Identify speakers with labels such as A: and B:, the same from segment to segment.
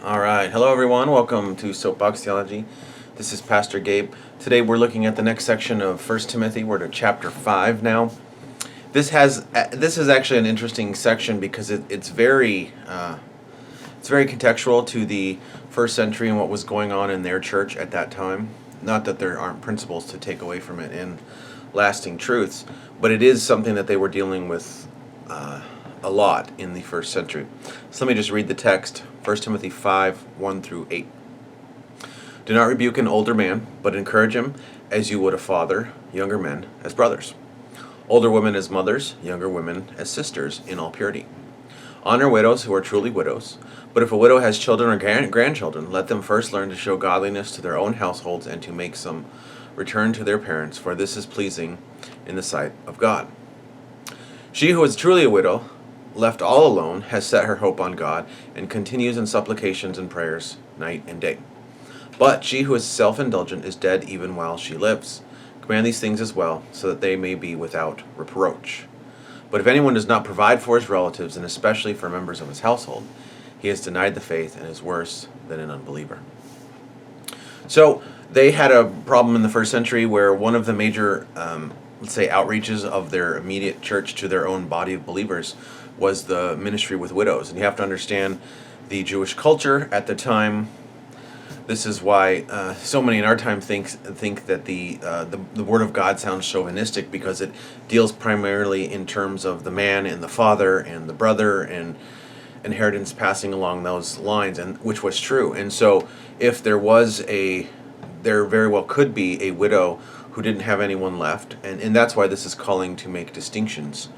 A: All right. Hello, everyone. Welcome to Soapbox Theology. This is Pastor Gabe. Today we're looking at the next section of First Timothy. We're to chapter 5 now. This is actually an interesting section because it's very contextual to the first century and what was going on in their church at that time. Not that there aren't principles to take away from it and lasting truths, but it is something that they were dealing with a lot in the first century. So let me just read the text. 1 Timothy 5, 1 through 8. Do not rebuke an older man, but encourage him as you would a father, younger men as brothers, older women as mothers, younger women as sisters, in all purity. Honor widows who are truly widows, but if a widow has children or grandchildren, let them first learn to show godliness to their own households and to make some return to their parents, for this is pleasing in the sight of God. She who is truly a widow, left all alone, has set her hope on God, and continues in supplications and prayers night and day. But she who is self-indulgent is dead even while she lives. Command these things as well, so that they may be without reproach. But if anyone does not provide for his relatives, and especially for members of his household, he has denied the faith and is worse than an unbeliever. So they had a problem in the first century where one of the major, let's say, outreaches of their immediate church to their own body of believers was the ministry with widows. And you have to understand the Jewish culture at the time. This is why so many in our time think that the Word of God sounds chauvinistic, because it deals primarily in terms of the man and the father and the brother and inheritance passing along those lines, and which was true. And so if there very well could be a widow who didn't have anyone left, and that's why this is calling to make distinctions.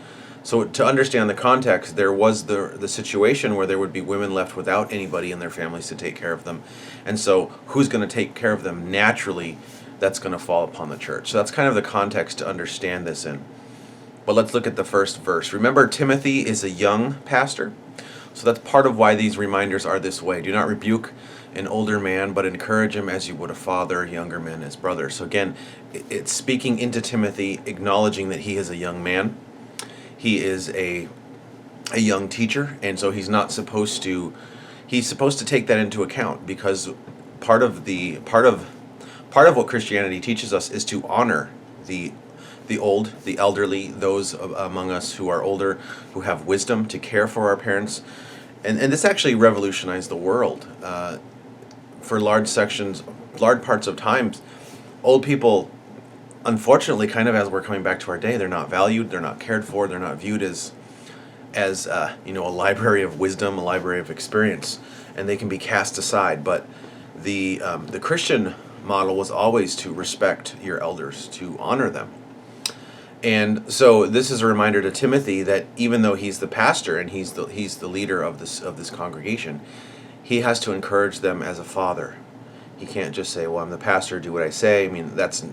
A: So to understand the context, there was the situation where there would be women left without anybody in their families to take care of them. And so who's going to take care of them? Naturally, that's going to fall upon the church. So that's kind of the context to understand this in. But let's look at the first verse. Remember, Timothy is a young pastor. So that's part of why these reminders are this way. Do not rebuke an older man, but encourage him as you would a father, younger men as brothers. So again, it's speaking into Timothy, acknowledging that he is a young man. He is a young teacher, and so he's supposed to take that into account, because part of what Christianity teaches us is to honor the old, the elderly, those among us who are older, who have wisdom to care for our parents. And this actually revolutionized the world. For large parts of times, old people, unfortunately, kind of as we're coming back to our day, they're not valued, they're not cared for, they're not viewed as a library of wisdom, a library of experience, and they can be cast aside. But the Christian model was always to respect your elders, to honor them. And so this is a reminder to Timothy that even though he's the pastor and he's the leader of this congregation, he has to encourage them as a father. He can't just say, "Well, I'm the pastor, do what I say." I mean, that's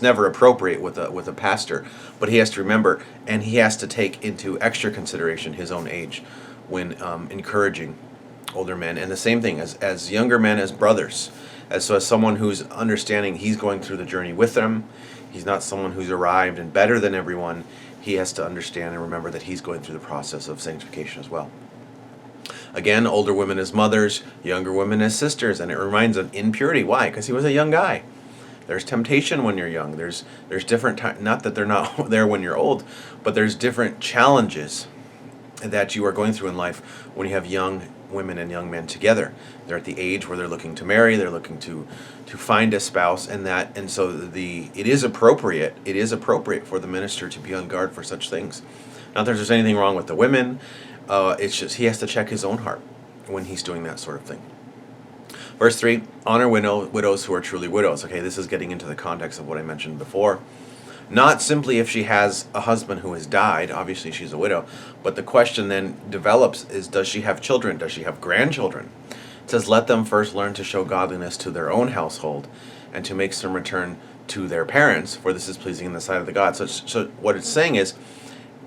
A: never appropriate with a pastor. But he has to remember, and he has to take into extra consideration his own age when encouraging older men. And the same thing as younger men as brothers. As someone who's understanding he's going through the journey with them. He's not someone who's arrived and better than everyone. He has to understand and remember that he's going through the process of sanctification as well. Again, older women as mothers, younger women as sisters, and it reminds of impurity. Why? Because he was a young guy. There's temptation when you're young. There's different not that they're not there when you're old, but there's different challenges that you are going through in life when you have young women and young men together. They're at the age where they're looking to marry, they're looking to find a spouse, and so it is appropriate for the minister to be on guard for such things. Not that there's anything wrong with the women, it's just he has to check his own heart when he's doing that sort of thing. Verse 3, honor widows who are truly widows. Okay, this is getting into the context of what I mentioned before. Not simply if she has a husband who has died, obviously she's a widow, but the question then develops is, does she have children? Does she have grandchildren? It says, let them first learn to show godliness to their own household and to make some return to their parents, for this is pleasing in the sight of the God. So what it's saying is,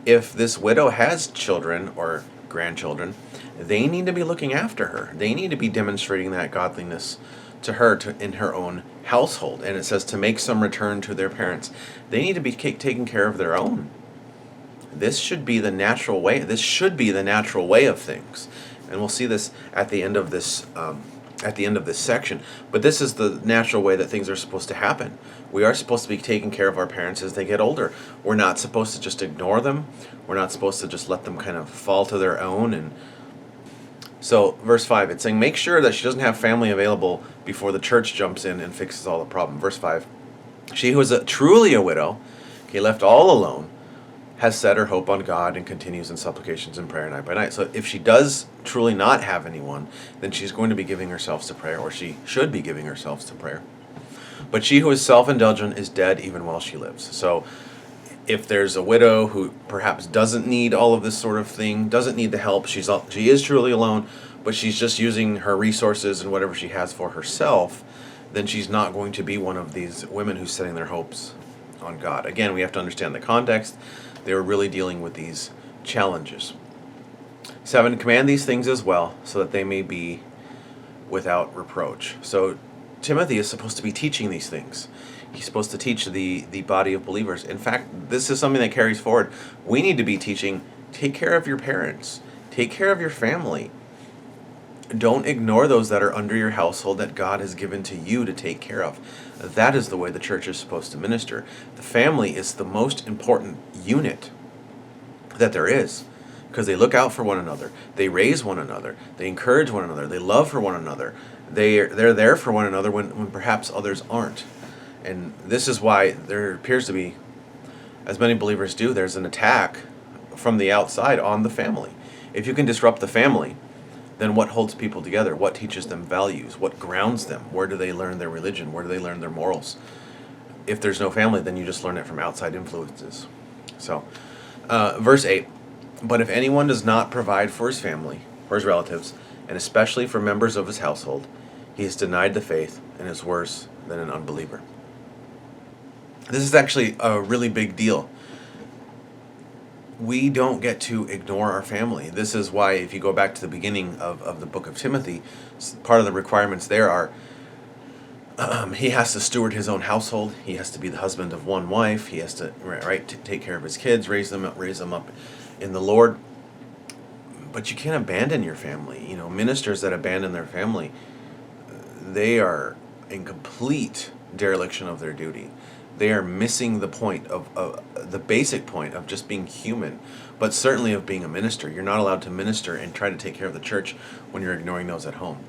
A: if this widow has children or grandchildren, they need to be looking after her. They need to be demonstrating that godliness to her in her own household. And it says to make some return to their parents. They need to be taking care of their own. This should be the natural way. This should be the natural way of things. And we'll see this at the end of this section. But this is the natural way that things are supposed to happen. We are supposed to be taking care of our parents as they get older. We're not supposed to just ignore them. We're not supposed to just let them kind of fall to their own. And so, verse 5, it's saying, make sure that she doesn't have family available before the church jumps in and fixes all the problem. Verse 5, she who is truly a widow, okay, left all alone, has set her hope on God and continues in supplications and prayer night by night. So if she does truly not have anyone, then she's going to be giving herself to prayer, or she should be giving herself to prayer. But she who is self-indulgent is dead even while she lives. So if there's a widow who perhaps doesn't need all of this sort of thing, doesn't need the help, she is truly alone, but she's just using her resources and whatever she has for herself, then she's not going to be one of these women who's setting their hopes on God. Again, we have to understand the context. They were really dealing with these challenges. 7, command these things as well, so that they may be without reproach. So Timothy is supposed to be teaching these things. He's supposed to teach the body of believers. In fact, this is something that carries forward. We need to be teaching, take care of your parents. Take care of your family. Don't ignore those that are under your household that God has given to you to take care of. That is the way the church is supposed to minister. The family is the most important unit that there is, because they look out for one another. They raise one another. They encourage one another. They love for one another. They're there for one another when perhaps others aren't. And this is why there appears to be, as many believers do, there's an attack from the outside on the family. If you can disrupt the family, then what holds people together? What teaches them values? What grounds them? Where do they learn their religion? Where do they learn their morals? If there's no family, then you just learn it from outside influences. So, verse 8, but if anyone does not provide for his family, for his relatives, and especially for members of his household, he has denied the faith and is worse than an unbeliever. This is actually a really big deal. We don't get to ignore our family. This is why, if you go back to the beginning of the book of Timothy, part of the requirements there are he has to steward his own household. He has to be the husband of one wife. He has to take care of his kids, raise them up in the Lord. But you can't abandon your family. You know, ministers that abandon their family, they are in complete dereliction of their duty. They are missing the point of the basic point of just being human, but certainly of being a minister. You're not allowed to minister and try to take care of the church when you're ignoring those at home.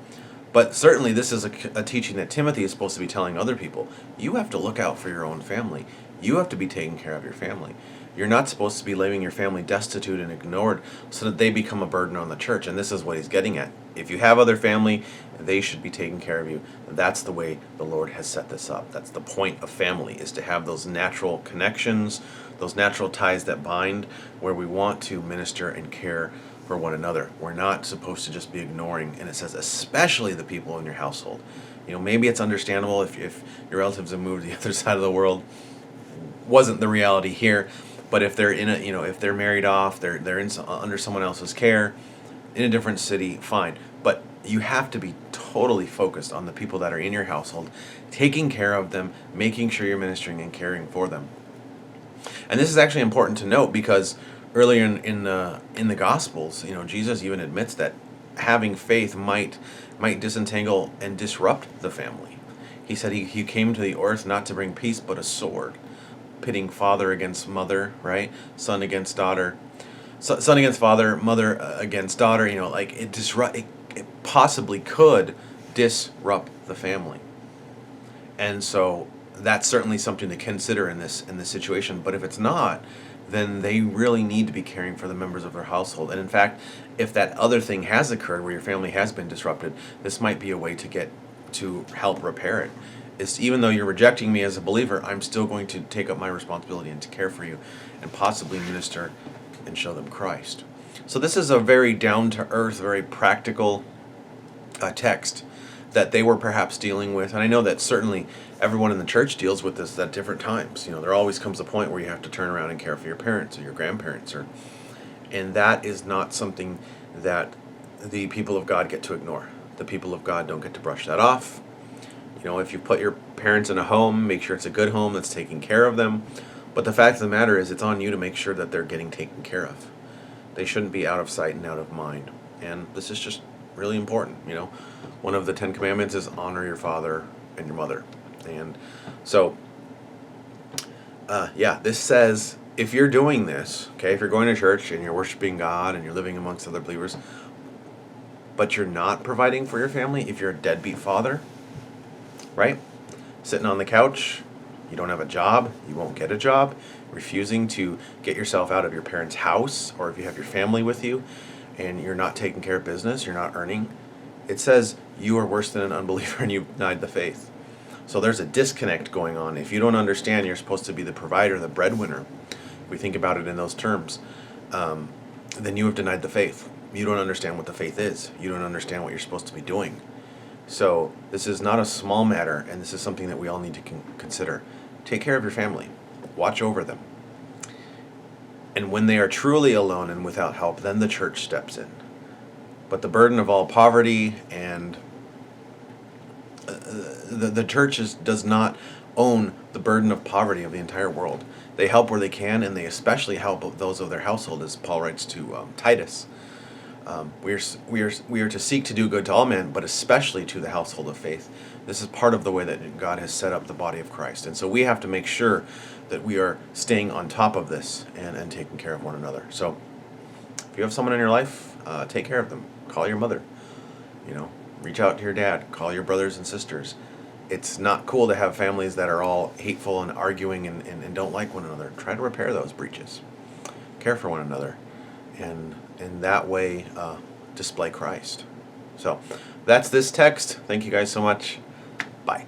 A: But certainly this is a teaching that Timothy is supposed to be telling other people. You have to look out for your own family. You have to be taking care of your family. You're not supposed to be leaving your family destitute and ignored so that they become a burden on the church. And this is what he's getting at. If you have other family, they should be taking care of you. That's the way the Lord has set this up. That's the point of family, is to have those natural connections, those natural ties that bind, where we want to minister and care for one another. We're not supposed to just be ignoring, and it says especially the people in your household. You know, maybe it's understandable if your relatives have moved to the other side of the world. Wasn't the reality here. But if they're in if they're married off, they're under someone else's care, in a different city, fine. But you have to be totally focused on the people that are in your household, taking care of them, making sure you're ministering and caring for them. And this is actually important to note, because earlier in the Gospels, Jesus even admits that having faith might disentangle and disrupt the family. He said he came to the earth not to bring peace but a sword, pitting father against mother, right? Son against daughter, son against father, mother against daughter. It possibly could disrupt the family, and so that's certainly something to consider in this situation. But if it's not, then they really need to be caring for the members of their household. And in fact, if that other thing has occurred where your family has been disrupted, this might be a way to help repair it. Is, even though you're rejecting me as a believer, I'm still going to take up my responsibility and to care for you and possibly minister and show them Christ. So this is a very down-to-earth, very practical text that they were perhaps dealing with. And I know that certainly everyone in the church deals with this at different times. There always comes a point where you have to turn around and care for your parents or your grandparents, and that is not something that the people of God get to ignore. The people of God don't get to brush that off. If you put your parents in a home, make sure it's a good home that's taking care of them. But the fact of the matter is, it's on you to make sure that they're getting taken care of. They shouldn't be out of sight and out of mind. And this is just really important. One of the 10 Commandments is honor your father and your mother. And so, this says if you're doing this, okay, if you're going to church and you're worshiping God and you're living amongst other believers, but you're not providing for your family, if you're a deadbeat father, right? Sitting on the couch, you don't have a job, you won't get a job, refusing to get yourself out of your parents' house, or if you have your family with you and you're not taking care of business, you're not earning, it says you are worse than an unbeliever and you've denied the faith. So there's a disconnect going on. If you don't understand you're supposed to be the provider, the breadwinner, if we think about it in those terms, then you have denied the faith. You don't understand what the faith is. You don't understand what you're supposed to be doing. So this is not a small matter, and this is something that we all need to consider. Take care of your family. Watch over them. And when they are truly alone and without help, then the church steps in. But the burden of all poverty and the church does not own the burden of poverty of the entire world. They help where they can, and they especially help those of their household, as Paul writes to Titus. We are to seek to do good to all men, but especially to the household of faith. This is part of the way that God has set up the body of Christ. And so we have to make sure that we are staying on top of this and taking care of one another. So if you have someone in your life, take care of them. Call your mother. Reach out to your dad. Call your brothers and sisters. It's not cool to have families that are all hateful and arguing and don't like one another. Try to repair those breaches. Care for one another. And in that way, display Christ. So that's this text. Thank you guys so much. Bye.